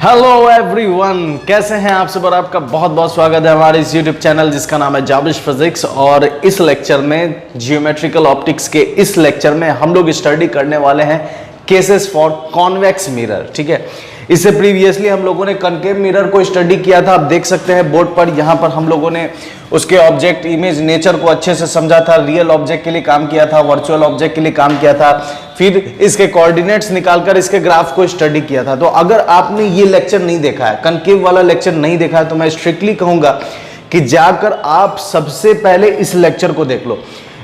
Hello everyone, कैसे हैं आप सब। और आपका बहुत बहुत स्वागत है हमारे इस यूट्यूब चैनल जिसका नाम है जाबिश फिजिक्स। और इस लेक्चर में जियोमेट्रिकल ऑप्टिक्स के इस लेक्चर में हम लोग स्टडी करने वाले हैं केसेस फॉर कॉन्वेक्स मिरर। ठीक है, इससे प्रीवियसली हम लोगों ने कनकेव मिरर को स्टडी किया था। आप देख सकते हैं बोर्ड पर, यहाँ पर हम लोगों ने उसके ऑब्जेक्ट इमेज नेचर को अच्छे से समझा था। रियल ऑब्जेक्ट के लिए काम किया था, वर्चुअल ऑब्जेक्ट के लिए काम किया था, फिर इसके कोऑर्डिनेट्स निकालकर इसके ग्राफ को स्टडी किया था। तो अगर आपने ये लेक्चर नहीं देखा है, कनकेव वाला लेक्चर नहीं देखा है, तो मैं स्ट्रिक्टली कहूंगा कि जाकर आप सबसे पहले इस लेक्चर को देख लो।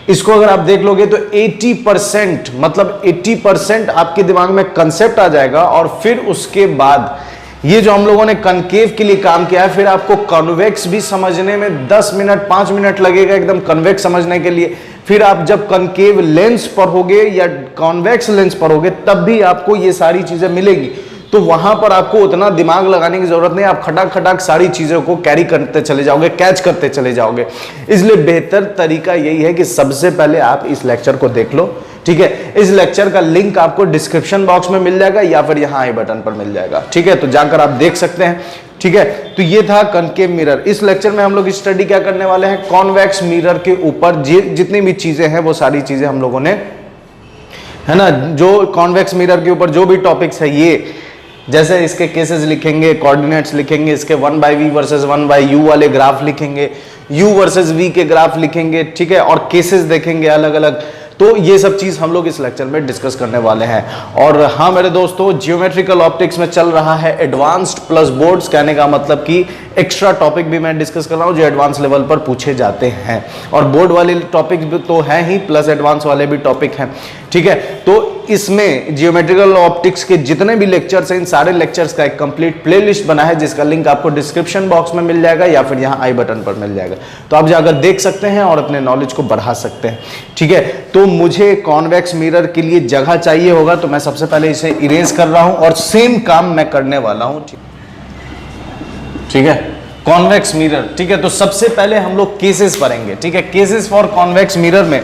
इसको अगर आप देख लोगे तो 80% मतलब 80% आपके दिमाग में कंसेप्ट आ जाएगा। और फिर उसके बाद ये जो हम लोगों ने कनकेव के लिए काम किया है, फिर आपको कन्वेक्स भी समझने में 10 मिनट 5 मिनट लगेगा एकदम कन्वेक्स समझने के लिए। फिर आप जब कनकेव लेंस पढ़ोगे या कॉन्वेक्स लेंस पढ़ोगे तब भी आपको ये सारी चीजें मिलेगी। तो वहां पर आपको उतना दिमाग लगाने की जरूरत नहीं, आप खटाक खटाक सारी चीजों को कैरी करते चले जाओगे, कैच करते चले जाओगे। इसलिए बेहतर तरीका यही है कि सबसे पहले आप इस लेक्चर को देख लो। ठीक है, इस लेक्चर का लिंक आपको डिस्क्रिप्शन बॉक्स में मिल जाएगा या फिर यहाँ आई बटन पर मिल जाएगा। ठीक है, तो जाकर आप देख सकते हैं। ठीक है, तो ये था कनकेव मिरर। इस लेक्चर में हम लोग स्टडी क्या करने वाले हैं, कॉन्वेक्स मिरर के ऊपर जितनी भी चीजें हैं वो सारी चीजें हम लोगों ने, है ना, जो कॉन्वेक्स मिरर के ऊपर जो भी टॉपिक्स है, ये जैसे इसके केसेस लिखेंगे, कोऑर्डिनेट्स लिखेंगे, इसके 1/v वर्सेस 1/u वाले ग्राफ लिखेंगे, u वर्सेस v के ग्राफ लिखेंगे। ठीक है, और केसेस देखेंगे अलग अलग। तो ये सब चीज हम लोग इस लेक्चर में डिस्कस करने वाले हैं। और हाँ मेरे दोस्तों, जियोमेट्रिकल ऑप्टिक्स में चल रहा है एडवांस्ड प्लस बोर्ड्स, कहने का मतलब कि एक्स्ट्रा टॉपिक भी मैं डिस्कस कर रहा हूँ जो एडवांस लेवल पर पूछे जाते हैं। और बोर्ड वाले टॉपिक भी तो हैं ही, प्लस एडवांस वाले भी टॉपिक हैं। ठीक है, तो इसमें जियोमेट्रिकल ऑप्टिक्स के जितने भी लेक्चर्स हैं, इन सारे लेक्चर्स का एक कंप्लीट प्लेलिस्ट बना है जिसका लिंक आपको डिस्क्रिप्शन बॉक्स में मिल जाएगा या फिर यहाँ आई बटन पर मिल जाएगा। तो आप जाकर देख सकते हैं और अपने नॉलेज को बढ़ा सकते हैं। ठीक है, तो मुझे कॉन्वेक्स मिरर के लिए जगह चाहिए होगा, तो मैं सबसे पहले इसे इरेज कर रहा हूं और सेम काम मैं करने वाला हूं। ठीक है, कॉन्वेक्स मिरर। ठीक है, तो सबसे पहले हम लोग केसेस पढ़ेंगे। ठीक है, केसेस फॉर कॉन्वेक्स मिरर में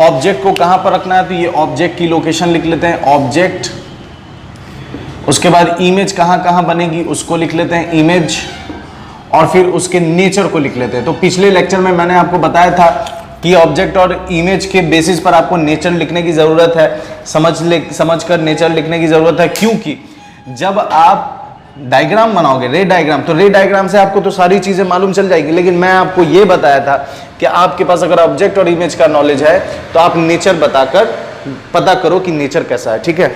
ऑब्जेक्ट को कहां पर रखना है, तो ये ऑब्जेक्ट की लोकेशन लिख लेते हैं, ऑब्जेक्ट। उसके बाद इमेज कहां कहां बनेगी उसको लिख लेते हैं, इमेज। और फिर उसके नेचर को लिख लेते हैं। तो पिछले लेक्चर में मैंने आपको बताया था कि ऑब्जेक्ट और इमेज के बेसिस पर आपको नेचर लिखने की जरूरत है, समझकर नेचर लिखने की जरूरत है। क्योंकि जब आप डायग्राम बनाओगे, रे डायग्राम, तो रे डायग्राम से आपको तो सारी चीजें मालूम चल जाएगी। लेकिन मैं आपको यह बताया था कि आपके पास अगर ऑब्जेक्ट और इमेज का नॉलेज है तो आप नेचर बताकर पता करो कि नेचर कैसा है। ठीक है,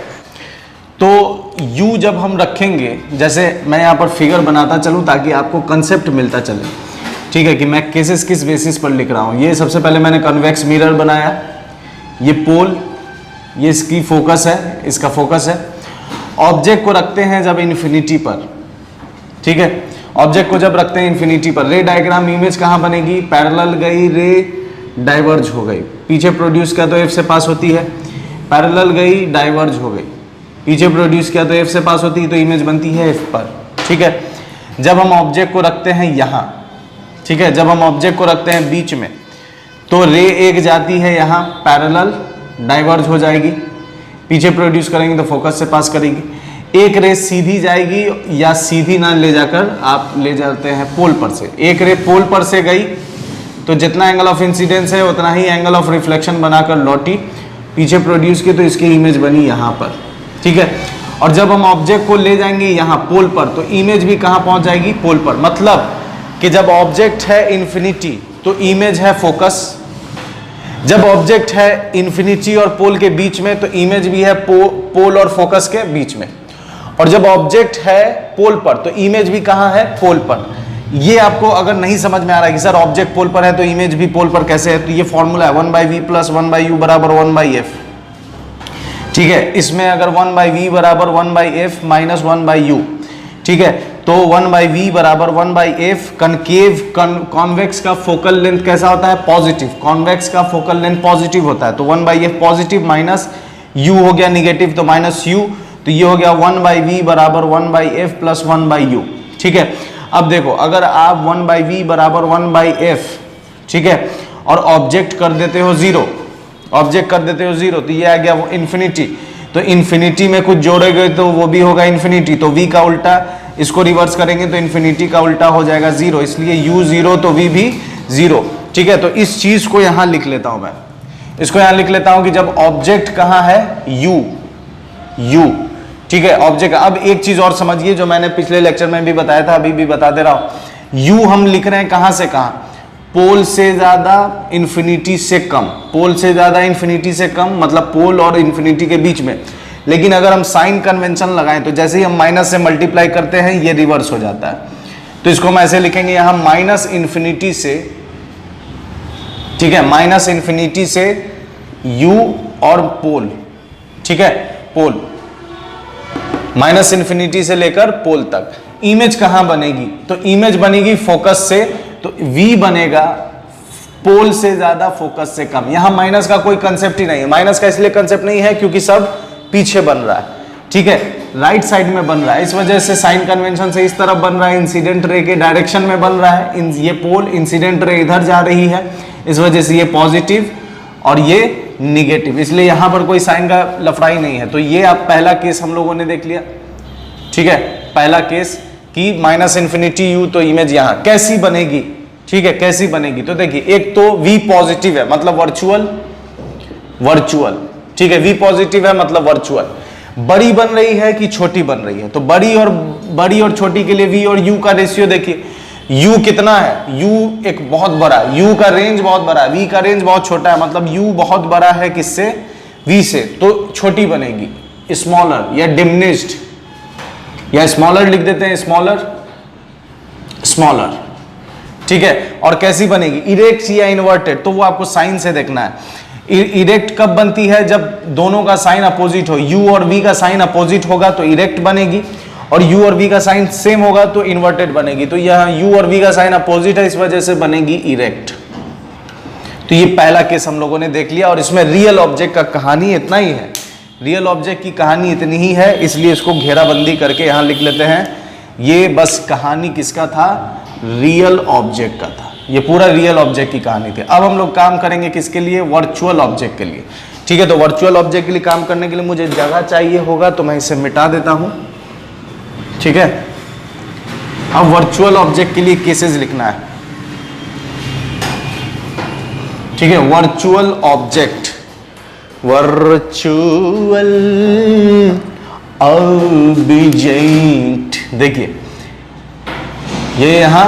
तो यू जब हम रखेंगे, जैसे मैं यहां पर फिगर बनाता चलूं ताकि आपको कंसेप्ट मिलता चले। ठीक है, कि मैं केसेस किस बेसिस पर लिख रहा हूं। ये सबसे पहले मैंने कन्वेक्स मिरर बनाया, ये पोल, ये इसकी फोकस है, इसका फोकस है। ऑब्जेक्ट को रखते हैं जब इन्फिनिटी पर। ठीक है, ऑब्जेक्ट को जब रखते हैं इन्फिनिटी पर, रे डायग्राम इमेज कहां बनेगी, पैरेलल गई, रे डाइवर्ज हो गई, पीछे प्रोड्यूस किया तो एफ से पास होती है, पैरेलल गई, डाइवर्ज हो गई, पीछे प्रोड्यूस किया तो एफ से पास होती है, तो इमेज बनती है एफ पर। ठीक है, जब हम ऑब्जेक्ट को रखते हैं यहां, ठीक है, जब हम ऑब्जेक्ट को रखते हैं बीच में, तो रे एक जाती है यहां, पैरेलल, डाइवर्ज हो जाएगी, पीछे प्रोड्यूस करेंगे तो फोकस से पास करेगी। एक रे सीधी जाएगी या सीधी ना ले जाकर आप ले जाते हैं पोल पर से। एक रे पोल पर से गई तो जितना एंगल ऑफ इंसिडेंस है उतना ही एंगल ऑफ रिफ्लेक्शन बनाकर लौटी, पीछे प्रोड्यूस की तो इसकी इमेज बनी यहाँ पर। ठीक है, और जब हम ऑब्जेक्ट को ले जाएंगे यहाँ पोल पर तो इमेज भी कहाँ पहुंच जाएगी, पोल पर। मतलब कि जब ऑब्जेक्ट है इन्फिनिटी तो इमेज है फोकस, जब ऑब्जेक्ट है इन्फिनिटी और पोल के बीच में तो इमेज भी है पोल और फोकस के बीच में। और जब ऑब्जेक्ट है पोल पर तो इमेज भी कहां है, पोल पर। ये आपको अगर नहीं समझ में आ रहा है कि सर ऑब्जेक्ट पोल पर है तो इमेज भी पोल पर कैसे है, तो ये फॉर्मूला है 1/v + 1/u बराबर 1/f। ठीक है, इसमें अगर 1/v बराबर 1/f - 1/u, ठीक है, तो 1/v बराबर 1/f। कनकेव कॉन्वेक्स का फोकल लेंथ कैसा होता है, पॉजिटिव। कॉन्वेक्स का फोकल लेंथ पॉजिटिव होता है, तो 1/f पॉजिटिव माइनस u हो गया निगेटिव, तो माइनस u, तो ये हो गया 1/v बराबर 1/f + 1/u। ठीक है, अब देखो अगर आप 1/v बराबर 1/f, ठीक है, और ऑब्जेक्ट कर देते हो 0, ऑब्जेक्ट कर देते हो 0, तो ये आ गया वो इन्फिनिटी। तो इन्फिनिटी में कुछ जोड़ेंगे तो वो भी होगा इन्फिनिटी, तो v का उल्टा इसको रिवर्स करेंगे तो इन्फिनिटी का उल्टा हो जाएगा 0, इसलिए u 0 तो v भी 0। ठीक है, तो इस चीज को यहां लिख लेता हूं मैं, इसको यहां लिख लेता हूं कि जब ऑब्जेक्ट कहां है u, ठीक है ऑब्जेक्ट। अब एक चीज और समझिए जो मैंने पिछले लेक्चर में भी बताया था, अभी भी बता दे रहा हूं, u हम लिख रहे हैं कहां से कहां, पोल से ज्यादा इन्फिनिटी से कम, पोल से ज्यादा इन्फिनिटी से कम मतलब पोल और इन्फिनिटी के बीच में। लेकिन अगर हम साइन कन्वेंशन लगाएं तो जैसे ही हम माइनस से मल्टीप्लाई करते हैं ये रिवर्स हो जाता है, तो इसको हम ऐसे लिखेंगे यहां माइनस इन्फिनिटी से, ठीक है माइनस इन्फिनिटी से u और पोल, ठीक है पोल, माइनस इन्फिनिटी से लेकर पोल तक। इमेज कहां बनेगी, तो इमेज बनेगी फोकस से, तो v बनेगा पोल से ज्यादा फोकस से कम। यहां माइनस का कोई कंसेप्ट ही नहीं है, माइनस का इसलिए कंसेप्ट नहीं है क्योंकि सब पीछे बन रहा है, ठीक है राइट साइड में बन रहा है, इस वजह से साइन कन्वेंशन से इस तरफ बन रहा है, इंसिडेंट रे के डायरेक्शन में बन रहा है, ये पोल इंसिडेंट रे इधर जा रही है, इस वजह से ये पॉजिटिव और ये निगेटिव, इसलिए यहां पर कोई साइन का लफड़ाई नहीं है। तो ये आप पहला केस हम लोगों ने देख लिया, ठीक है पहला केस कि माइनस इन्फिनिटी u, तो इमेज यहां कैसी बनेगी, ठीक है कैसी बनेगी, तो देखिए एक तो v पॉजिटिव है मतलब वर्चुअल, ठीक है v पॉजिटिव है मतलब वर्चुअल, बड़ी बन रही है कि छोटी बन रही है, तो बड़ी और छोटी के लिए v और u का रेशियो देखिए, u कितना है, u एक बहुत बड़ा, u का रेंज बहुत बड़ा है, v का रेंज बहुत छोटा है, मतलब u बहुत बड़ा है किससे, v से, तो छोटी बनेगी, स्मॉलर या डिमिनिश्ड या स्मॉलर लिख देते हैं, स्मॉलर, ठीक है। और कैसी बनेगी, इरेक्ट या इन्वर्टेड, तो वो आपको साइन से देखना है। इरेक्ट कब बनती है, जब दोनों का साइन अपोजिट हो, u और v का साइन अपोजिट होगा तो इरेक्ट बनेगी, और u और v का साइन सेम होगा तो इन्वर्टेड बनेगी। तो यह u और v का साइन अपोजिट है, इस वजह से बनेगी इरेक्ट। तो ये पहला केस हम लोगों ने देख लिया, और इसमें रियल ऑब्जेक्ट का कहानी इतना ही है, रियल ऑब्जेक्ट की कहानी इतनी ही है, इसलिए इसको घेराबंदी करके यहां लिख लेते हैं। ये बस कहानी किसका था, रियल ऑब्जेक्ट का था, ये पूरा रियल ऑब्जेक्ट की कहानी थी। अब हम लोग काम करेंगे किसके लिए, वर्चुअल ऑब्जेक्ट के लिए, ठीक है। तो वर्चुअल ऑब्जेक्ट के लिए काम करने के लिए मुझे जगह चाहिए होगा, तो मैं इसे मिटा देता हूं, ठीक है। अब वर्चुअल ऑब्जेक्ट के लिए केसेस लिखना है, ठीक है। वर्चुअल ऑब्जेक्ट, वर्चुअल ऑब्जेक्ट, देखिए ये यहां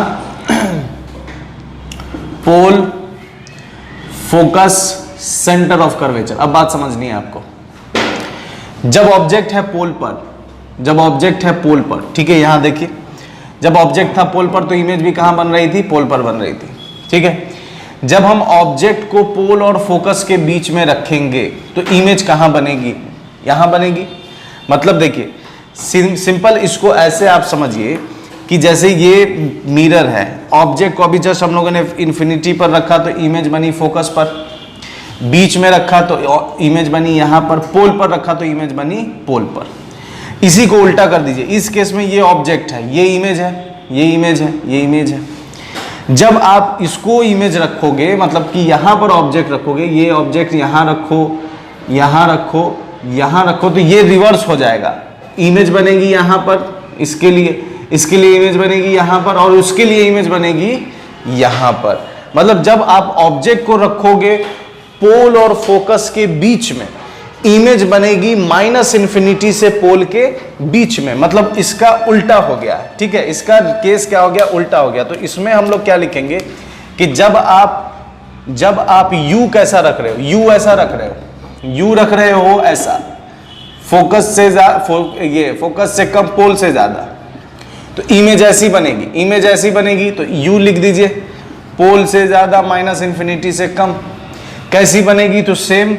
पोल, फोकस, सेंटर ऑफ कर्वेचर। अब बात समझनी है आपको, जब ऑब्जेक्ट है पोल पर, जब ऑब्जेक्ट है पोल पर, ठीक है यहां देखिए, जब ऑब्जेक्ट था पोल पर तो इमेज भी कहां बन रही थी, पोल पर बन रही थी, ठीक है। जब हम ऑब्जेक्ट को पोल और फोकस के बीच में रखेंगे तो इमेज कहां बनेगी, यहां बनेगी। मतलब देखिए सिंपल, इसको ऐसे आप समझिए कि जैसे ये मिरर है, ऑब्जेक्ट को अभी जस्ट हम लोगों ने इन्फिनिटी पर रखा तो इमेज बनी फोकस पर, बीच में रखा तो इमेज बनी यहां पर, पोल पर रखा तो इमेज बनी पोल पर। इसी को उल्टा कर दीजिए, इस केस में ये ऑब्जेक्ट है, ये इमेज है, ये इमेज है, ये इमेज है। जब आप इसको इमेज रखोगे, मतलब कि यहां पर ऑब्जेक्ट रखोगे, ये ऑब्जेक्ट यहां रखो, यहां रखो, यहां रखो, तो ये रिवर्स हो जाएगा, इमेज बनेगी यहां पर, इसके लिए इमेज बनेगी यहां पर, और उसके लिए इमेज बनेगी यहां पर। मतलब जब आप ऑब्जेक्ट को रखोगे पोल और फोकस के बीच में, इमेज बनेगी माइनस इन्फिनिटी से पोल के बीच में, मतलब इसका उल्टा हो गया है, ठीक है। इसका केस क्या हो गया, उल्टा हो गया। तो इसमें हम लोग क्या लिखेंगे कि जब आप u कैसा रख रहे हो, u ऐसा रख रहे हो, u रख रहे हो ऐसा, फोकस से कम, पोल से ज्यादा, तो इमेज ऐसी बनेगी, इमेज ऐसी बनेगी, तो u लिख दीजिए, पोल से ज्यादा माइनस इन्फिनिटी से कम। कैसी बनेगी, तो सेम,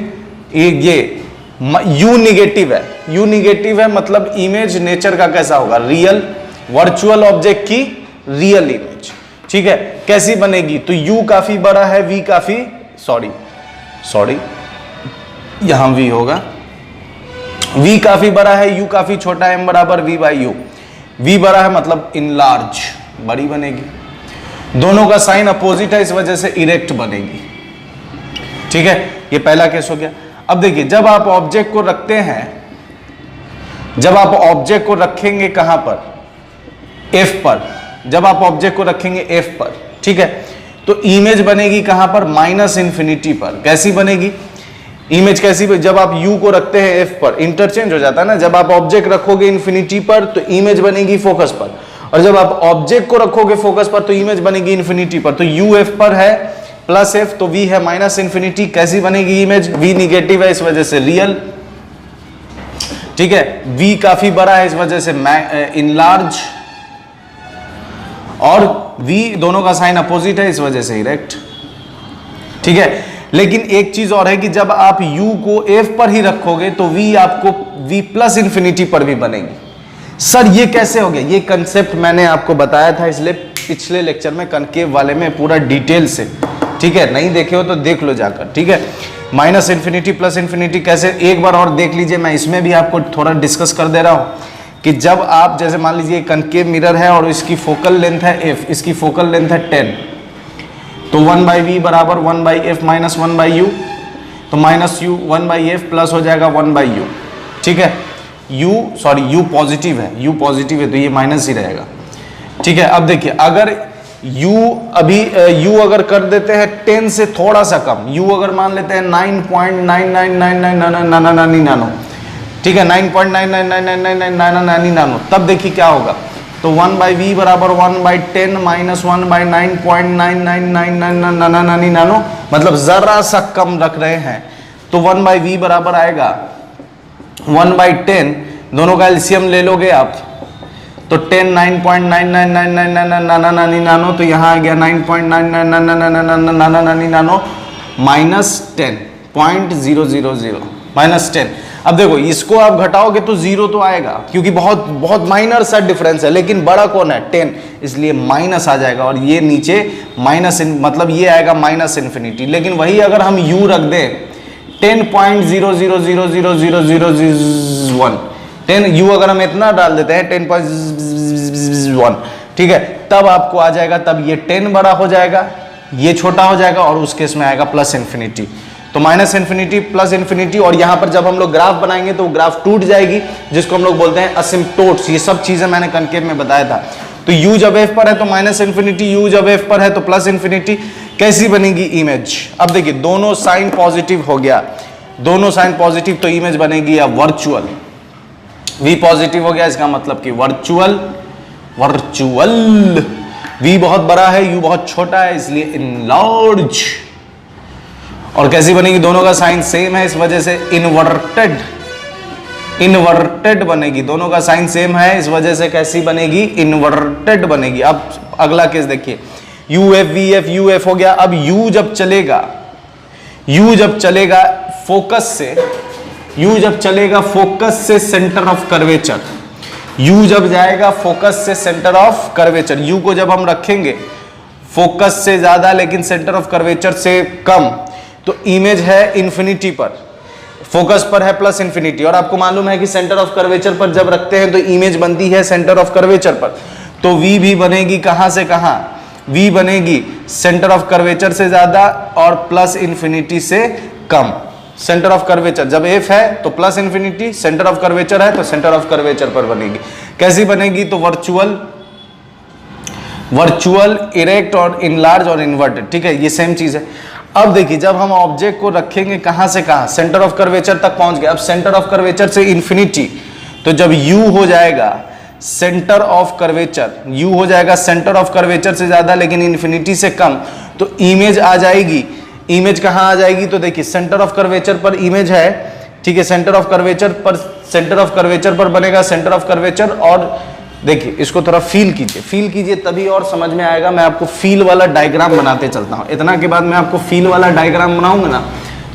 ये u निगेटिव है, u निगेटिव है, मतलब इमेज नेचर का कैसा होगा, रियल, वर्चुअल ऑब्जेक्ट की रियल इमेज, ठीक है। कैसी बनेगी, तो u काफी बड़ा है, v काफी, सॉरी यहां v होगा, v काफी बड़ा है, u काफी छोटा है, m बराबर v बाई u, v बड़ा है मतलब इनलार्ज, बड़ी बनेगी। दोनों का साइन अपोजिट है, इस वजह से इरेक्ट बनेगी, ठीक है। ये पहला केस हो गया। अब देखिए जब आप ऑब्जेक्ट को रखते हैं जब आप ऑब्जेक्ट को रखेंगे कहां पर, F पर, जब आप ऑब्जेक्ट को रखेंगे F पर, ठीक है, तो इमेज बनेगी कहां पर, माइनस इन्फिनिटी पर। कैसी बनेगी इमेज, कैसी, जब आप U को रखते हैं F पर, इंटरचेंज हो जाता है ना, जब आप ऑब्जेक्ट रखोगे इन्फिनिटी पर तो इमेज बनेगी फोकस पर, और जब आप ऑब्जेक्ट को रखोगे फोकस पर तो इमेज बनेगी इन्फिनिटी पर। तो U F पर है प्लस F, तो V है माइनस इन्फिनिटी। कैसी बनेगी इमेज, V निगेटिव है इस वजह से रियल, ठीक है, V काफी बड़ा है इस वजह से इनलार्ज, और V दोनों का साइन अपोजिट है इस वजह से इरेक्ट, ठीक है। लेकिन एक चीज और है कि जब आप U को F पर ही रखोगे तो V आपको V प्लस इन्फिनिटी पर भी बनेगी। सर ये कैसे हो गया, ये कंसेप्ट मैंने आपको बताया था इसलिए पिछले लेक्चर में कनकेव वाले में पूरा डिटेल से, ठीक है, नहीं देखे हो तो देख लो जाकर, ठीक है। माइनस इन्फिनिटी प्लस इन्फिनिटी कैसे, एक बार और देख लीजिए, मैं इसमें भी आपको थोड़ा डिस्कस कर दे रहा हूं कि जब आप जैसे मान लीजिए कनकेव मिरर है और इसकी फोकल लेंथ है F, इसकी फोकल लेंथ है 10, तो 1/v बराबर 1/f माइनस 1/u, तो माइनस u 1/f प्लस हो जाएगा 1/u, ठीक है। u पॉजिटिव है, u पॉजिटिव है तो ये माइनस ही रहेगा, ठीक है। अब देखिए अगर u अभी u अगर कर देते हैं 10 से थोड़ा सा कम, u अगर मान लेते हैं 9.999999 नैनो, ठीक है, 9.999999 नैनो, तब देखिए क्या होगा, तो 1/v बराबर 1/10 माइनस 1/9.999999 नैनो, मतलब जरा सा कम रख रहे हैं, तो 1/v बराबर आएगा 1/10, दोनों का एलसीएम ले लोगे आप तो 10 9.999999 नैनो, तो यहाँ आ गया 9.999999 नैनो माइनस 10.000 माइनस 10। अब देखो इसको आप घटाओगे तो जीरो तो आएगा क्योंकि बहुत बहुत माइनर सा डिफरेंस है, लेकिन बड़ा कौन है 10, इसलिए माइनस आ जाएगा और ये नीचे माइनस, मतलब ये आएगा माइनस इन्फिनिटी। लेकिन वही अगर हम u रख दें 10.000000001, 10 u अगर हम इतना डाल देते हैं 10.1, ठीक है, तब आपको आ जाएगा, तब ये 10 बड़ा हो जाएगा, ये छोटा हो जाएगा और उस केस में आएगा प्लस इन्फिनिटी। तो माइनस इन्फिनिटी प्लस इन्फिनिटी, और यहां पर जब हम लोग ग्राफ बनाएंगे तो ग्राफ टूट जाएगी, जिसको हम लोग बोलते हैं असिम्प्टोट्स। ये सब चीजें मैंने कनकेव में बताया था। तो u जब f पर है तो माइनस इन्फिनिटी, u जब f पर है तो प्लस इन्फिनिटी। कैसी बनेगी इमेज, अब देखिए दोनों साइन पॉजिटिव हो गया, दोनों साइन पॉजिटिव, तो इमेज बनेगी या वर्चुअल, v पॉजिटिव हो गया, इसका मतलब कि वर्चुअल, v बहुत बड़ा है, u बहुत छोटा है, इसलिए इनलार्ज। और कैसी बनेगी, दोनों का साइन सेम है इस वजह से इन्वर्टेड, इन्वर्टेड बनेगी, दोनों का साइन सेम है इस वजह से कैसी बनेगी, इन्वर्टेड बनेगी। अब अगला केस देखिए, UF VF UF हो गया। अब u जब चलेगा, u जब चलेगा फोकस से, u जब चलेगा फोकस से सेंटर ऑफ कर्वेचर, u जब जाएगा फोकस से सेंटर ऑफ कर्वेचर, u को जब हम रखेंगे फोकस से ज्यादा लेकिन सेंटर ऑफ कर्वेचर से कम, तो इमेज है इन्फिनिटी पर, फोकस पर है प्लस इन्फिनिटी। और आपको मालूम है कि सेंटर ऑफ कर्वेचर पर जब रखते हैं तो इमेज बनती है सेंटर ऑफ कर्वेचर पर, तो v भी बनेगी कहां से कहां, v बनेगी सेंटर ऑफ कर्वेचर से ज्यादा और प्लस इन्फिनिटी से कम। सेंटर ऑफ कर्वेचर जब f है तो plus infinity, centre of curvature है तो सेंटर ऑफ कर्वेचर पर बनेगी। कैसी बनेगी, तो वर्चुअल, वर्चुअल, इरेक्ट और इनलार्ज और इन्वर्टेड, ठीक है, ये सेम चीज है। अब देखिए जब हम ऑब्जेक्ट को रखेंगे कहां से कहां, सेंटर ऑफ कर्वेचर तक पहुंच गए। अब सेंटर ऑफ कर्वेचर से इन्फिनिटी, तो जब u हो जाएगा सेंटर ऑफ कर्वेचर, u हो जाएगा सेंटर ऑफ कर्वेचर से ज्यादा लेकिन इन्फिनिटी से कम, तो इमेज आ जाएगी, इमेज कहां आ जाएगी, तो देखिए सेंटर ऑफ कर्वेचर पर इमेज है, ठीक है, सेंटर ऑफ कर्वेचर पर, सेंटर ऑफ कर्वेचर पर बनेगा सेंटर ऑफ कर्वेचर। और देखिए इसको थोड़ा फील कीजिए तभी और समझ में आएगा। मैं आपको फील वाला डायग्राम बनाते चलता हूं, इतना के बाद मैं आपको फील वाला डायग्राम बनाऊंगा ना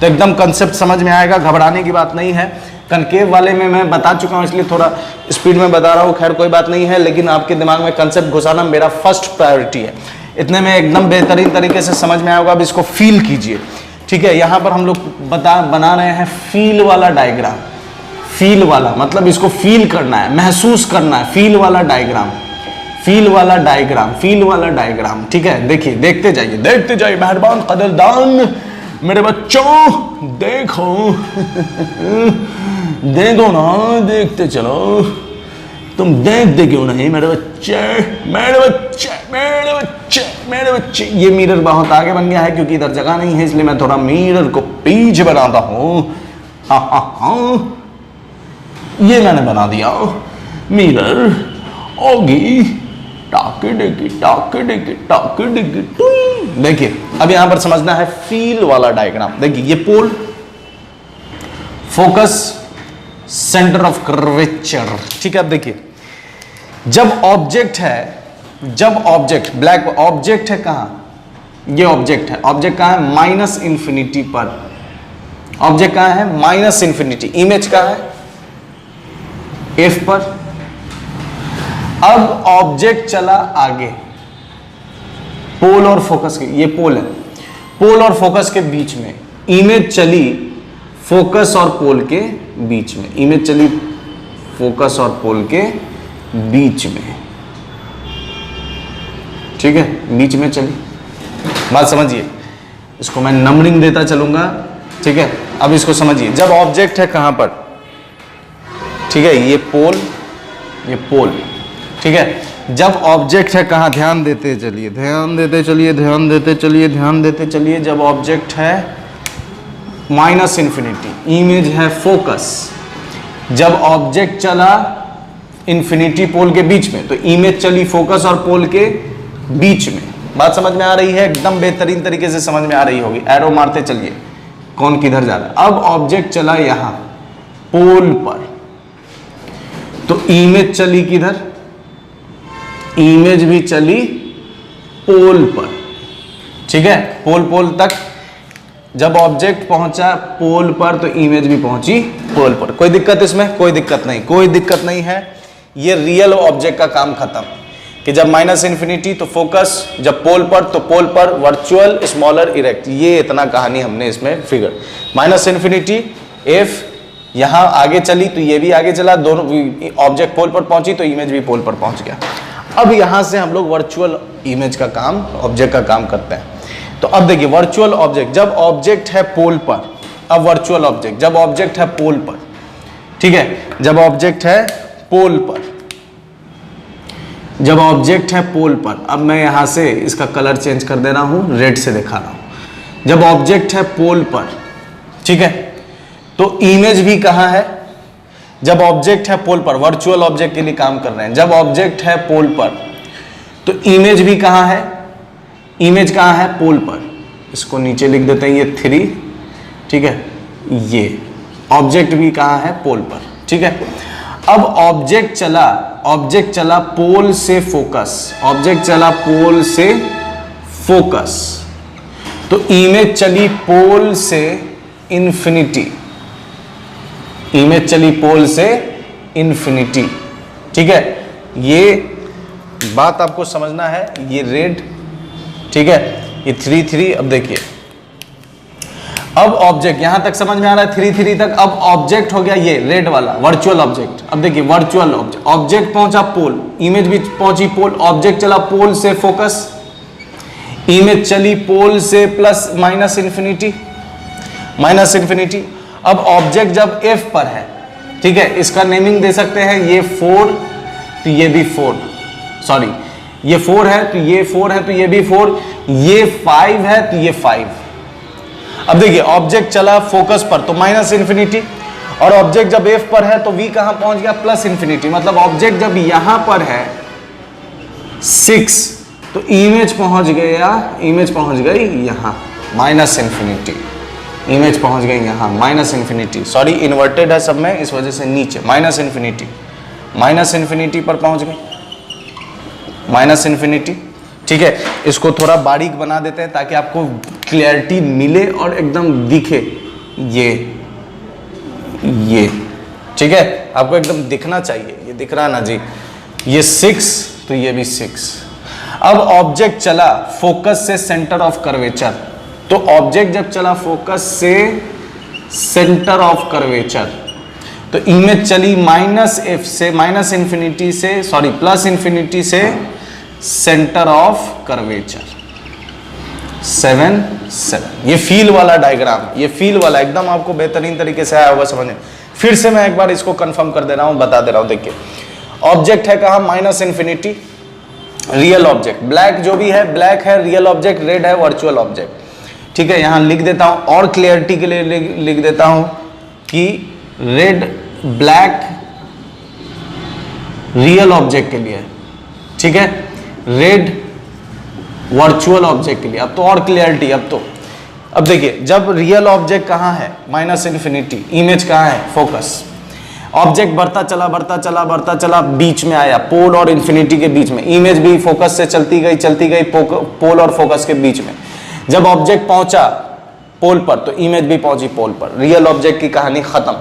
तो एकदम कंसेप्ट समझ में आएगा, घबराने की बात नहीं है। कनकेव वाले में मैं बता चुका हूं इसलिए थोड़ा स्पीड में बता रहा हूं, खैर कोई बात नहीं है, लेकिन आपके दिमाग में कंसेप्ट घुसाना मेरा फर्स्ट प्रायोरिटी है। इतने में एकदम बेहतरीन तरीके से समझ में आएगा। अब इसको फील कीजिए, ठीक है। यहाँ पर हम लोग बना रहे हैं फील वाला डायग्राम, फील वाला मतलब इसको फील करना है, महसूस करना है, फील वाला डायग्राम, फील वाला डायग्राम, फील वाला डायग्राम, ठीक है। देखिए देखते जाइए मेहरबान कदरदान मेरे बच्चों, देखो देखो ना, देखते चलो, तुम देखते क्यों नहीं मेरे बच्चे, मेरे बच्चे, मेरे बच्चे, मेरे बच्चे। ये मिरर बहुत आगे बन गया है क्योंकि इधर जगह नहीं है, इसलिए मैं थोड़ा मिरर को पीछे बनाता हूं। हाँ हाँ हाँ, ये मैंने बना दिया मिरर। होगी टाके डेगी, टाके डेगी, टाके डेगी। देखिए अब यहां पर समझना है फील वाला डायग्राम। देखिए ये पोल, फोकस, सेंटर ऑफ कर्वेचर। ठीक है, अब देखिए जब ऑब्जेक्ट है, जब ऑब्जेक्ट ब्लैक ऑब्जेक्ट है कहां, ये ऑब्जेक्ट है, ऑब्जेक्ट कहां है, माइनस इंफिनिटी पर। ऑब्जेक्ट कहां है, माइनस इंफिनिटी। इमेज कहां है, एफ पर। अब ऑब्जेक्ट चला आगे, पोल और फोकस के, ये पोल है, पोल और फोकस के बीच में इमेज चली फोकस और पोल के बीच में, इमेज चली फोकस और पोल के बीच में। ठीक है, बीच में चली, बात समझिए। इसको मैं नंबरिंग देता चलूंगा। ठीक है, अब इसको समझिए। जब ऑब्जेक्ट है कहां पर, ठीक है, ये पोल, ये पोल। ठीक है, जब ऑब्जेक्ट है कहां, ध्यान देते चलिए, ध्यान देते चलिए, ध्यान देते चलिए, ध्यान देते चलिए। जब ऑब्जेक्ट है माइनस इंफिनिटी, इमेज है फोकस। जब ऑब्जेक्ट चला इंफिनिटी पोल के बीच में, तो इमेज चली फोकस और पोल के बीच में। बात समझ में आ रही है, एकदम बेहतरीन तरीके से समझ में आ रही होगी। एरो मारते चलिए कौन किधर जा रहा है। अब ऑब्जेक्ट चला यहां पोल पर, तो इमेज चली किधर, इमेज भी चली पोल पर। ठीक है, पोल, पोल तक जब ऑब्जेक्ट पहुंचा पोल पर तो इमेज भी पहुंची पोल पर। कोई दिक्कत इसमें, कोई दिक्कत नहीं, कोई दिक्कत नहीं है। ये रियल ऑब्जेक्ट का काम खत्म कि जब माइनस इंफिनिटी तो फोकस, जब पोल पर तो पोल पर, वर्चुअल, स्मॉलर, इरेक्ट। ये इतना कहानी हमने इसमें फिगर। माइनस इंफिनिटी एफ यहां आगे चली तो ये भी आगे चला, दोनों ऑब्जेक्ट पोल पर पहुंची तो इमेज भी पोल पर पहुंच गया। अब यहां से हम लोग वर्चुअल इमेज का काम, ऑब्जेक्ट का काम करते हैं। तो अब देखिए वर्चुअल ऑब्जेक्ट, जब ऑब्जेक्ट है पोल पर, अब वर्चुअल ऑब्जेक्ट जब ऑब्जेक्ट है पोल पर, ठीक है, जब ऑब्जेक्ट है पोल पर, जब ऑब्जेक्ट है पोल पर, अब मैं यहां से इसका कलर चेंज कर दे रहा हूं, रेड से दिखा रहा हूं। जब ऑब्जेक्ट है पोल पर, ठीक है, तो इमेज भी कहां है, जब ऑब्जेक्ट है पोल पर, वर्चुअल ऑब्जेक्ट के लिए काम कर रहे हैं, जब ऑब्जेक्ट है पोल पर तो इमेज भी कहां है, इमेज कहां है, पोल पर। इसको नीचे लिख देते हैं, ये 3, ठीक है, ये ऑब्जेक्ट भी कहां है, पोल पर। ठीक है, अब ऑब्जेक्ट चला पोल से फोकस, ऑब्जेक्ट चला पोल से फोकस, तो इमेज चली पोल से इंफिनिटी, इमेज चली पोल से इंफिनिटी। ठीक है, ये बात आपको समझना है। ये रेड, ठीक है, ये 3 3। अब देखिए, अब ऑब्जेक्ट यहां तक समझ में आ रहा है 3 3 तक। अब ऑब्जेक्ट हो गया ये रेड वाला वर्चुअल ऑब्जेक्ट। अब देखिए वर्चुअल ऑब्जेक्ट, ऑब्जेक्ट पहुंचा पोल, इमेज भी पहुंची पोल, ऑब्जेक्ट चला पोल से फोकस, इमेज चली पोल से plus minus infinity, minus infinity. अब ऑब्जेक्ट जब एफ पर है, ठीक है, इसका नेमिंग दे सकते हैं, ये 4 तो ये भी 4, सॉरी ये 4 है तो ये 4 है तो ये भी 4, ये 5 है तो ये 5। अब देखिए ऑब्जेक्ट चला फोकस पर तो माइनस इंफिनिटी, और ऑब्जेक्ट जब एफ पर है तो वी कहां पहुंच गया, प्लस इंफिनिटी। मतलब ऑब्जेक्ट जब यहां पर है 6 तो इमेज पहुंच गया, इमेज पहुंच गई यहां माइनस इंफिनिटी, इमेज पहुंच गई यहां माइनस इंफिनिटी। सॉरी इन्वर्टेड है सब में, इस वजह से नीचे माइनस इंफिनिटी, माइनस इंफिनिटी पर पहुंच गई, माइनस इंफिनिटी। ठीक है, इसको थोड़ा बारीक बना देते हैं ताकि आपको क्लियरिटी मिले और एकदम दिखे। ये ठीक है, आपको एकदम दिखना चाहिए, ये दिख रहा ना जी, ये 6 तो ये भी 6। अब ऑब्जेक्ट चला फोकस से सेंटर ऑफ कर्वेचर, तो ऑब्जेक्ट जब चला फोकस से सेंटर ऑफ कर्वेचर तो इमेज चली माइनस एफ से, माइनस इंफिनिटी से, सॉरी प्लस इंफिनिटी से सेंटर ऑफ कर्वेचर 7 7। ये फील वाला डायग्राम, ये फील वाला एकदम आपको बेहतरीन तरीके से आया होगा समझ में। फिर से मैं एक बार इसको कंफर्म कर दे रहा हूं, बता दे रहा हूं। देखिए ऑब्जेक्ट है कहां, minus infinity, real object, black जो भी है ब्लैक है रियल ऑब्जेक्ट, रेड है वर्चुअल ऑब्जेक्ट। ठीक है, यहां लिख देता हूं और क्लियरिटी के लिए लिख देता हूं कि रेड ब्लैक रियल ऑब्जेक्ट के लिए, ठीक है, रेड वर्चुअल ऑब्जेक्ट के लिए। अब तो और क्लियरिटी, अब देखिए जब रियल ऑब्जेक्ट कहां है, माइनस इन्फिनिटी, इमेज कहां है, फोकस, ऑब्जेक्ट बढ़ता चला बीच में आया, पोल और इन्फिनिटी के बीच में, इमेज भी फोकस से चलती गई पोल और फोकस के बीच में। जब ऑब्जेक्ट पहुंचा पोल पर तो इमेज भी पहुंची पोल पर, रियल ऑब्जेक्ट की कहानी खत्म।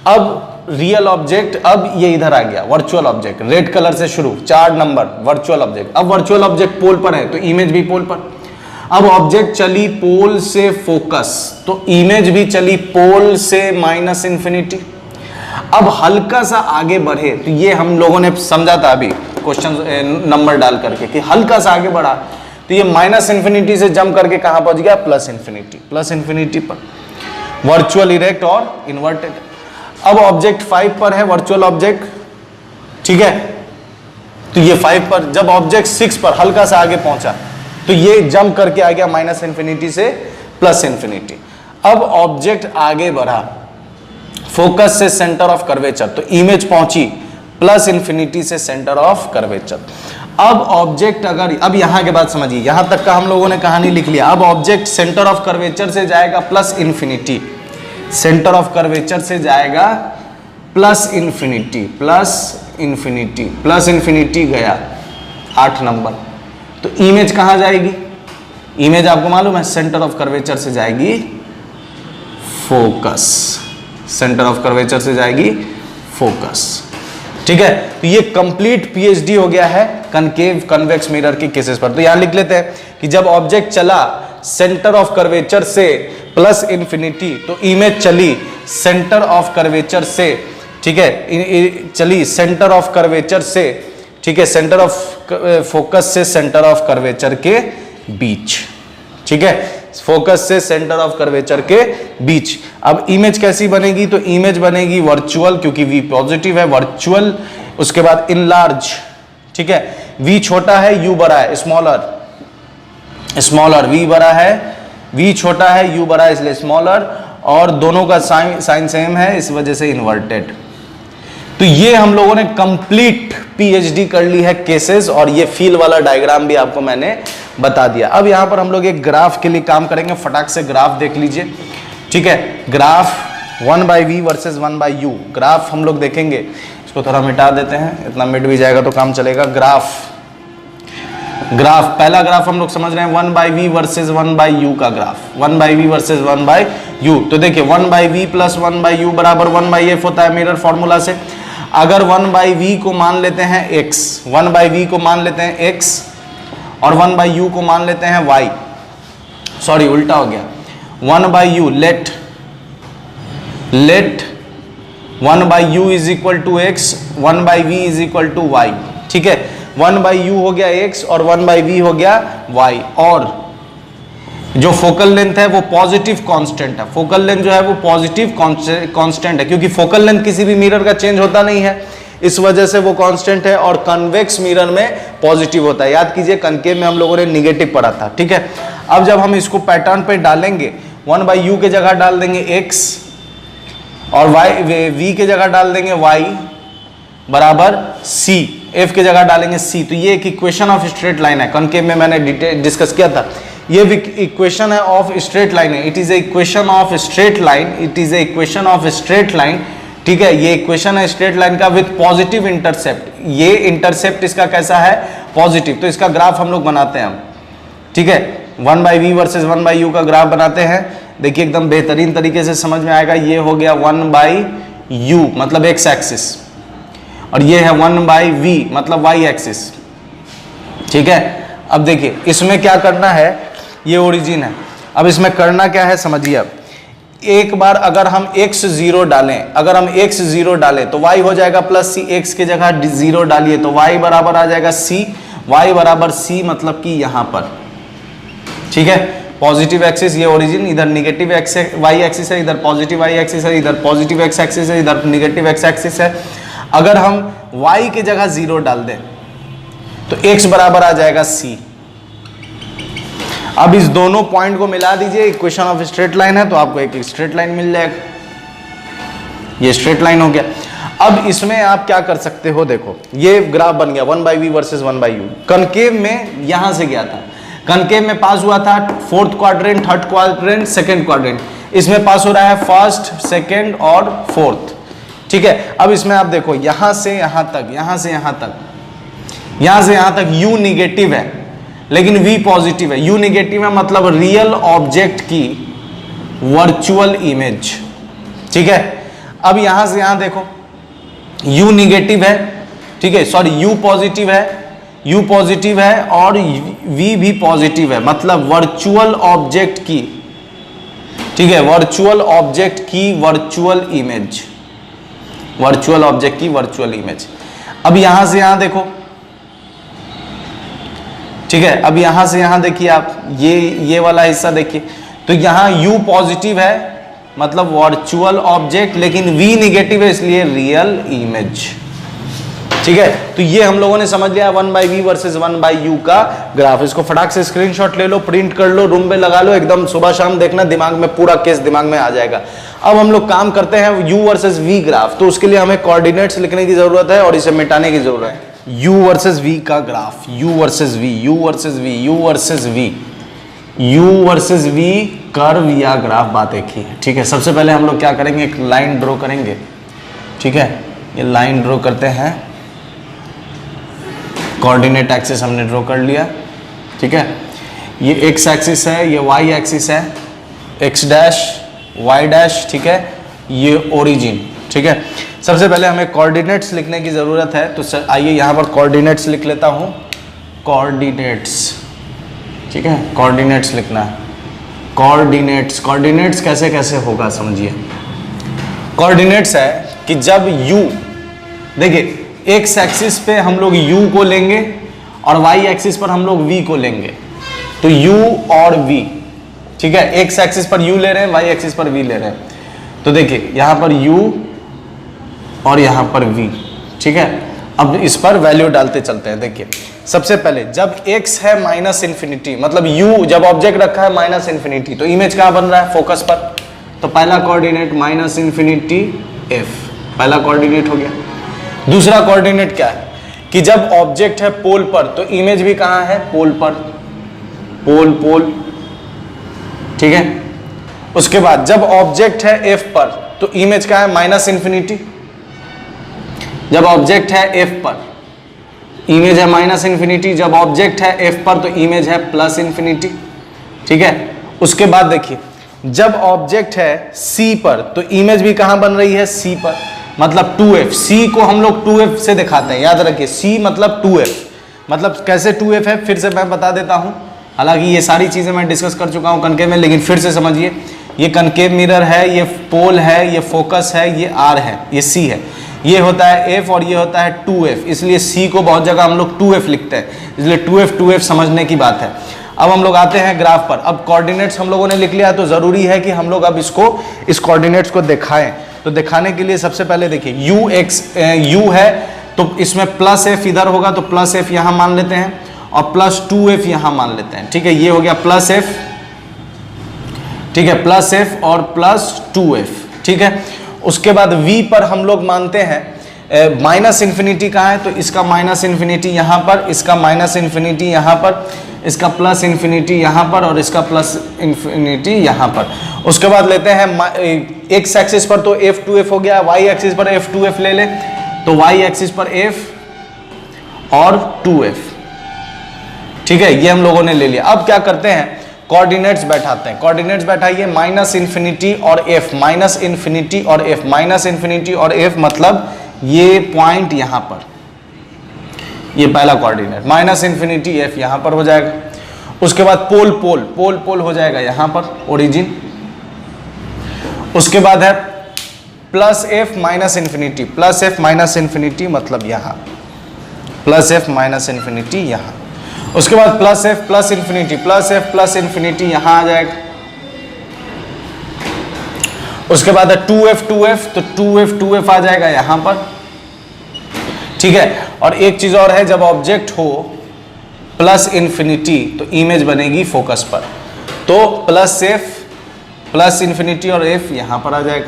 अब रियल ऑब्जेक्ट, अब ये इधर आ गया वर्चुअल ऑब्जेक्ट, रेड कलर से शुरू 4 नंबर वर्चुअल ऑब्जेक्ट। अब वर्चुअल ऑब्जेक्ट पोल पर है तो इमेज भी पोल पर। अब ऑब्जेक्ट चली पोल से फोकस तो इमेज भी चली पोल से माइनस इन्फिनिटी। अब हल्का सा आगे बढ़े तो ये हम लोगों ने समझा था अभी क्वेश्चन नंबर डाल करके कि हल्का सा आगे बढ़ा तो ये माइनस इन्फिनिटी से जंप करके कहां पहुंच गया, प्लस इन्फिनिटी पर, वर्चुअल इरेक्ट और इन्वर्टेड। अब ऑब्जेक्ट 5 पर है वर्चुअल ऑब्जेक्ट, ठीक है, तो ये 5 पर। जब ऑब्जेक्ट 6 पर हल्का सा आगे पहुंचा तो ये जंप करके आ गया माइनस इन्फिनिटी से प्लस इन्फिनिटी। अब ऑब्जेक्ट आगे बढ़ा फोकस से सेंटर ऑफ कर्वेचर तो इमेज पहुंची प्लस इन्फिनिटी से सेंटर ऑफ कर्वेचर। अब ऑब्जेक्ट अगर, अब यहां के बाद समझिए, यहां तक का हम लोगों ने कहानी लिख लिया। अब ऑब्जेक्ट सेंटर ऑफ कर्वेचर से जाएगा plus infinity, centre of curvature से जाएगा प्लस इन्फिनिटी गया 8 नंबर। तो इमेज कहां जाएगी, इमेज आपको मालूम है सेंटर ऑफ कर्वेचर से जाएगी फोकस, सेंटर ऑफ कर्वेचर से जाएगी फोकस। ठीक है, तो ये कंप्लीट पीएचडी हो गया है कनकेव कन्वेक्स मिरर के केसेस पर। तो यहां लिख लेते हैं कि जब ऑब्जेक्ट चला सेंटर ऑफ कर्वेचर से प्लस इन्फिनिटी तो इमेज चली सेंटर ऑफ कर्वेचर से, ठीक है, चली सेंटर ऑफ कर्वेचर से, ठीक है, सेंटर ऑफ फोकस से सेंटर ऑफ कर्वेचर के बीच, ठीक है, फोकस से सेंटर ऑफ कर्वेचर के बीच। अब इमेज कैसी बनेगी, तो इमेज बनेगी वर्चुअल, क्योंकि v पॉजिटिव है, वर्चुअल। उसके बाद इनलार्ज, ठीक है, v छोटा है u बड़ा है, स्मॉलर, v बड़ा है, v छोटा है u बड़ा है इसलिए स्मॉलर, और दोनों का साइन सेम है इस वजह से इन्वर्टेड। तो ये हम लोगों ने कंप्लीट पीएचडी कर ली है केसेस, और ये फील वाला डायग्राम भी आपको मैंने बता दिया। अब यहां पर हम लोग एक ग्राफ के लिए काम करेंगे, फटाक से ग्राफ देख लीजिए, ठीक है। Graph 1/v versus 1/u, graph हम लोग देखेंगे। इसको थोड़ा मिटा देते हैं, इतना मिट भी जाएगा तो काम चलेगा। ग्राफ पहला ग्राफ हम लोग समझ रहे हैं 1/v वर्सेस 1/u का ग्राफ, 1/v वर्सेस 1/u। तो देखिए 1/v प्लस 1/u बराबर 1/f होता है मिरर फॉर्मूला से। अगर 1/v को मान लेते हैं x, 1/v को मान लेते हैं x और 1/u को मान लेते हैं y, सॉरी उल्टा हो गया, 1/u let 1/u is equal to x, 1/v is equal to y, ठीक है। 1/u हो गया x और 1/v हो गया y, और जो फोकल लेंथ है वो पॉजिटिव कांस्टेंट है। फोकल लेंथ जो है वो पॉजिटिव कांस्टेंट है, क्योंकि फोकल लेंथ किसी भी मिरर का चेंज होता नहीं है, इस वजह से वो कांस्टेंट है, और कन्वेक्स मिरर में पॉजिटिव होता है। याद कीजिए कनकेव में हम लोगों ने निगेटिव पढ़ा था, ठीक है। अब जब हम इसको पैटर्न पे डालेंगे, 1/u के जगह डाल देंगे x और v के जगह डाल देंगे y बराबर c, f के जगह डालेंगे c। तो ये एक इक्वेशन ऑफ स्ट्रेट लाइन है, कनकेव में मैंने डिस्कस किया था। ये इक्वेशन है ऑफ स्ट्रेट लाइन है, it is a equation of straight line, it is a equation of straight line, ठीक है। ये इक्वेशन है स्ट्रेट लाइन का विद पॉजिटिव इंटरसेप्ट, ये इंटरसेप्ट इसका कैसा है, पॉजिटिव। तो इसका ग्राफ हम लोग बनाते हैं, ठीक है, 1/v वर्सेस 1/u का ग्राफ बनाते हैं। देखिए एकदम बेहतरीन तरीके से समझ में आएगा। ये हो गया 1/u मतलब x एक्सिस, और ये है 1/v मतलब y एक्सिस, ठीक है। अब देखिए इसमें क्या करना है, ये ओरिजिन है। अब इसमें करना क्या है समझिए। अब एक बार अगर हम x0 डालें, अगर हम x0 डालें तो y हो जाएगा प्लस c, x के जगह 0 डालिए तो y बराबर आ जाएगा c, y बराबर c मतलब कि यहां पर, ठीक है। पॉजिटिव एक्सिस ये ओरिजिन, इधर निगेटिव एक्स वाई एक्सिस है, इधर पॉजिटिव वाई एक्सिस है, इधर पॉजिटिव एक्स एक्सिस है, इधर निगेटिव एक्स एक्सिस है। अगर हम y की जगह 0 डाल दें तो x बराबर आ जाएगा c। अब इस दोनों पॉइंट को मिला दीजिए, इक्वेशन ऑफ स्ट्रेट लाइन है तो आपको एक स्ट्रेट लाइन मिल जाएगा, ये स्ट्रेट लाइन हो गया। अब इसमें आप क्या कर सकते हो, देखो ये ग्राफ बन गया 1/v वर्सेस 1/u। कनकेव में यहां से गया था, कनकेव में पास हुआ था fourth quadrant, third quadrant, second quadrant. इसमें पास हो रहा है फर्स्ट, सेकंड और फोर्थ, ठीक है। अब इसमें आप देखो यहां से यहां तक, यहां से यहां तक, यहां से यहां तक u निगेटिव है लेकिन v पॉजिटिव है। u निगेटिव है मतलब रियल ऑब्जेक्ट की वर्चुअल इमेज, ठीक है। अब यहां से यहां देखो u निगेटिव है, ठीक है, सॉरी u पॉजिटिव है, u पॉजिटिव है और v भी पॉजिटिव है, मतलब वर्चुअल ऑब्जेक्ट की, ठीक है, वर्चुअल ऑब्जेक्ट की वर्चुअल इमेज, वर्चुअल ऑब्जेक्ट की वर्चुअल इमेज। अब यहां से यहां देखो, ठीक है, अब यहां से यहां देखिए आप, ये वाला हिस्सा देखिए, तो यहां u पॉजिटिव है मतलब वर्चुअल ऑब्जेक्ट, लेकिन v निगेटिव है इसलिए रियल इमेज, ठीक है। तो ये हम लोगों ने समझ लिया 1/v वर्सेस 1/u का ग्राफ। इसको फटाक से स्क्रीनशॉट ले लो, प्रिंट कर लो, रूम पे लगा लो, एकदम सुबह शाम देखना, दिमाग में पूरा केस दिमाग में आ जाएगा। अब हम लोग काम करते हैं u वर्सेस v ग्राफ, तो उसके लिए हमें कोऑर्डिनेट्स लिखने की जरूरत है और इसे मिटाने की जरूरत है। u वर्सेस v का graph, u versus v, u versus v, u versus v, u versus v curve या ग्राफ, बात एक ही है, ठीक है। सबसे पहले हम लोग क्या करेंगे, एक लाइन ड्रॉ करेंगे, ठीक है। ये लाइन ड्रॉ करते हैं, कोऑर्डिनेट एक्सिस हमने ड्रॉ कर लिया, ठीक है। ये x एक्सिस है, ये y एक्सिस है, x डैश y डैश, ठीक है, ये ओरिजिन, ठीक है। सबसे पहले हमें कोऑर्डिनेट्स लिखने की ज़रूरत है, तो आइए यहाँ पर कोऑर्डिनेट्स लिख लेता हूँ, कोऑर्डिनेट्स, ठीक है, कोऑर्डिनेट्स लिखना है, कोऑर्डिनेट्स। कोऑर्डिनेट्स कैसे कैसे होगा समझिए। कोऑर्डिनेट्स है कि जब u, देखिए x एक्सिस पे हम लोग u को लेंगे और y एक्सिस पर हम लोग v को लेंगे, तो u और v, ठीक है, x एक्सिस पर u ले रहे हैं, y एक्सिस पर v ले रहे हैं, तो देखिए यहां पर u और यहां पर v, ठीक है। अब इस पर वैल्यू डालते चलते हैं। देखिए सबसे पहले जब x है माइनस इन्फिनिटी, मतलब u जब ऑब्जेक्ट रखा है माइनस इन्फिनिटी, तो इमेज कहां बन रहा है, फोकस पर, तो पहला कोऑर्डिनेट माइनस इन्फिनिटी f, पहला कोऑर्डिनेट हो गया। दूसरा कोऑर्डिनेट क्या है कि जब ऑब्जेक्ट है पोल पर, तो इमेज भी कहां है, पोल पर, पोल पोल, ठीक है। उसके बाद जब ऑब्जेक्ट है f पर, तो इमेज क्या है, माइनस इन्फिनिटी। जब ऑब्जेक्ट है f पर, इमेज है माइनस इन्फिनिटी, जब ऑब्जेक्ट है f पर तो इमेज है प्लस इन्फिनिटी, ठीक है। उसके बाद देखिए जब ऑब्जेक्ट है c पर, तो इमेज भी कहां बन रही है, c पर, मतलब 2f। c को हम लोग 2f से दिखाते हैं, याद रखिए c मतलब 2f, मतलब कैसे 2f है फिर से मैं बता देता हूं, हालांकि ये सारी चीजें मैं डिस्कस कर चुका हूं कनकेव में, लेकिन फिर से समझिए, ये कनकेव मिरर है, ये पोल है, ये फोकस है, ये r है, ये c है, ये होता है f और ये होता है 2f, इसलिए c को बहुत जगह हम लोग 2f लिखते हैं, इसलिए 2f समझने की बात है। अब हम लोग आते हैं ग्राफ पर। अब कोऑर्डिनेट्स हम लोगों ने लिख लिया, तो जरूरी है कि हम लोग अब इसको, इस कोऑर्डिनेट्स को दिखाएं। तो दिखाने के लिए सबसे पहले देखिए u है तो इसमें प्लस f इधर होगा, तो प्लस f यहां मान लेते हैं और प्लस 2f यहां मान लेते हैं, ठीक है। ये हो गया प्लस f, ठीक है, प्लस f और प्लस 2f, ठीक है। उसके बाद v पर हम लोग मानते हैं माइनस इन्फिनिटी कहाँ है, तो इसका माइनस इन्फिनिटी यहाँ पर, इसका माइनस इन्फिनिटी यहाँ पर, इसका प्लस इन्फिनिटी यहाँ पर और इसका प्लस इन्फिनिटी यहाँ पर। उसके बाद लेते हैं x एक्सिस पर तो f2f हो गया, y एक्सिस पर f2f ले ले, तो y एक्सिस पर f और 2f, ठीक है, ये हम लोगों ने ले लिया। अब क्या करते हैं, कोऑर्डिनेट्स बैठाते हैं। कोऑर्डिनेट्स बैठाइए, माइनस इन्फिनिटी और f, माइनस इन्फिनिटी और f, माइनस इन्फिनिटी और f, मतलब ये पॉइंट यहां पर, ये पहला कोऑर्डिनेट, माइनस इन्फिनिटी f यहां पर हो जाएगा। उसके बाद पोल पोल पोल पोल हो जाएगा यहां पर, ओरिजिन। उसके बाद है plus f minus infinity, plus f minus infinity, मतलब यहां प्लस f माइनस इन्फिनिटी यहां। उसके बाद प्लस एफ प्लस इन्फिनिटी यहां आ जाएगा। उसके बाद है 2f तो 2f आ जाएगा यहां पर, ठीक है। और एक चीज और है, जब ऑब्जेक्ट हो प्लस इन्फिनिटी तो इमेज बनेगी फोकस पर, तो प्लस एफ प्लस इन्फिनिटी और एफ यहां पर आ जाएगा,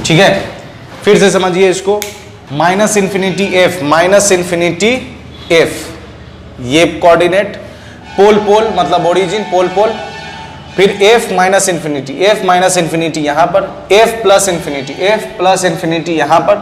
ठीक है। फिर से समझिए इसको, माइनस इन्फिनिटी एफ ये कोऑर्डिनेट, पोल मतलब ओरिजिन पोल, फिर एफ माइनस इन्फिनिटी यहां पर, एफ प्लस इन्फिनिटी यहां पर,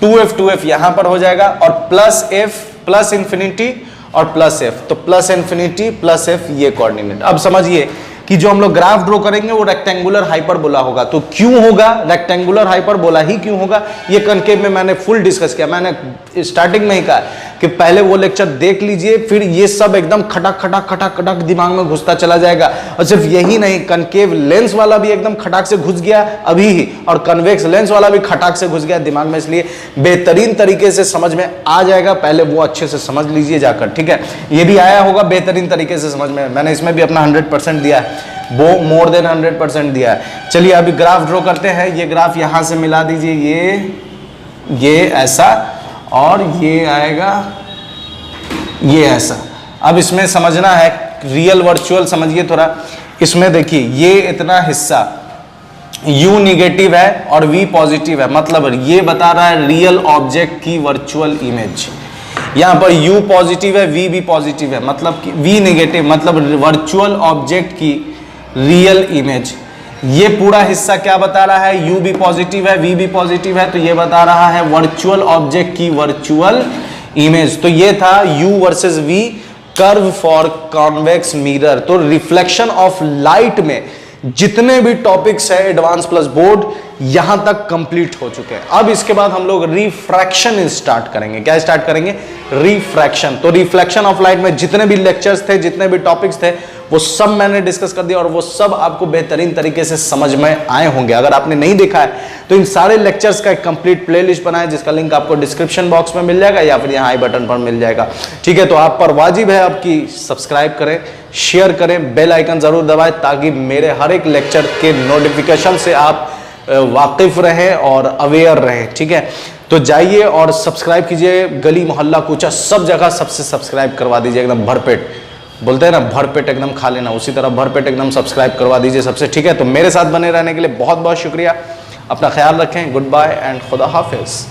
2f यहां पर हो जाएगा, और प्लस एफ प्लस इन्फिनिटी और प्लस एफ, तो प्लस इन्फिनिटी प्लस एफ ये कोऑर्डिनेट। अब समझिए कि जो हम लोग ग्राफ ड्रॉ करेंगे वो रेक्टेंगुलर हाइपरबोला होगा। तो क्यों होगा रेक्टेंगुलर हाइपरबोला ही क्यों होगा, ये कनकेव में मैंने फुल डिस्कस किया। मैंने स्टार्टिंग में ही कहा कि पहले वो लेक्चर देख लीजिए, फिर ये सब एकदम खटक दिमाग में घुसता चला जाएगा। और सिर्फ यही नहीं, कनकेव लेंस वाला भी एकदम खटाक से घुस गया अभी ही, और कन्वेक्स लेंस वाला भी खटाक से घुस गया दिमाग में, इसलिए बेहतरीन तरीके से समझ में आ जाएगा। पहले वो अच्छे से समझ लीजिए जाकर, ठीक है। ये भी आया होगा बेहतरीन तरीके से समझ में, मैंने इसमें भी अपना 100% दिया है, वो मोर देन 100% दिया है। चलिए अभी ग्राफ ड्रॉ करते हैं। ये ग्राफ यहां से मिला दीजिए, ये ऐसा, और ये आएगा ये ऐसा। अब इसमें समझना है रियल वर्चुअल, समझिए थोड़ा। इसमें देखिए ये इतना हिस्सा u निगेटिव है और v पॉजिटिव है, मतलब ये बता रहा है रियल ऑब्जेक्ट की वर्चुअल इमेज। यहां पर u पॉजिटिव है, v भी पॉजिटिव है, मतलब कि v निगेटिव मतलब वर्चुअल ऑब्जेक्ट की रियल इमेज। ये पूरा हिस्सा क्या बता रहा है, u भी पॉजिटिव है, v भी पॉजिटिव है, तो ये बता रहा है वर्चुअल ऑब्जेक्ट की वर्चुअल इमेज। तो ये था u versus v, curve for convex mirror. तो रिफ्लेक्शन ऑफ लाइट में जितने भी टॉपिक्स है एडवांस प्लस बोर्ड यहां तक कंप्लीट हो चुके हैं। अब इसके बाद हम लोग रिफ्रैक्शन स्टार्ट करेंगे। क्या स्टार्ट करेंगे, रिफ्रैक्शन। तो रिफ्लेक्शन ऑफ लाइट में जितने भी लेक्चर्स थे, जितने भी टॉपिक्स थे, वो सब मैंने डिस्कस कर दिया, और वो सब आपको बेहतरीन तरीके से समझ में आए होंगे। अगर आपने नहीं देखा है तो इन सारे लेक्चर्स का एक कंप्लीट प्लेलिस्ट बनाया, जिसका लिंक आपको डिस्क्रिप्शन बॉक्स में मिल जाएगा या फिर यहाँ आई बटन पर मिल जाएगा, ठीक है। तो आप पर वाजिब है आपकी सब्सक्राइब करें, शेयर करें, बेल आइकन जरूर दबाएं, ताकि मेरे हर एक लेक्चर के नोटिफिकेशन से आप वाकिफ रहें और अवेयर रहें, ठीक है। तो जाइए और सब्सक्राइब कीजिए, गली मोहल्ला कूचा सब जगह सबसे सब्सक्राइब करवा दीजिए, एकदम भरपेट। बोलते हैं ना भरपेट एकदम खा लेना, उसी तरह भरपेट एकदम सब्सक्राइब करवा दीजिए सबसे, ठीक है। तो मेरे साथ बने रहने के लिए बहुत बहुत शुक्रिया। अपना ख्याल रखें, गुड बाय एंड खुदा हाफिज।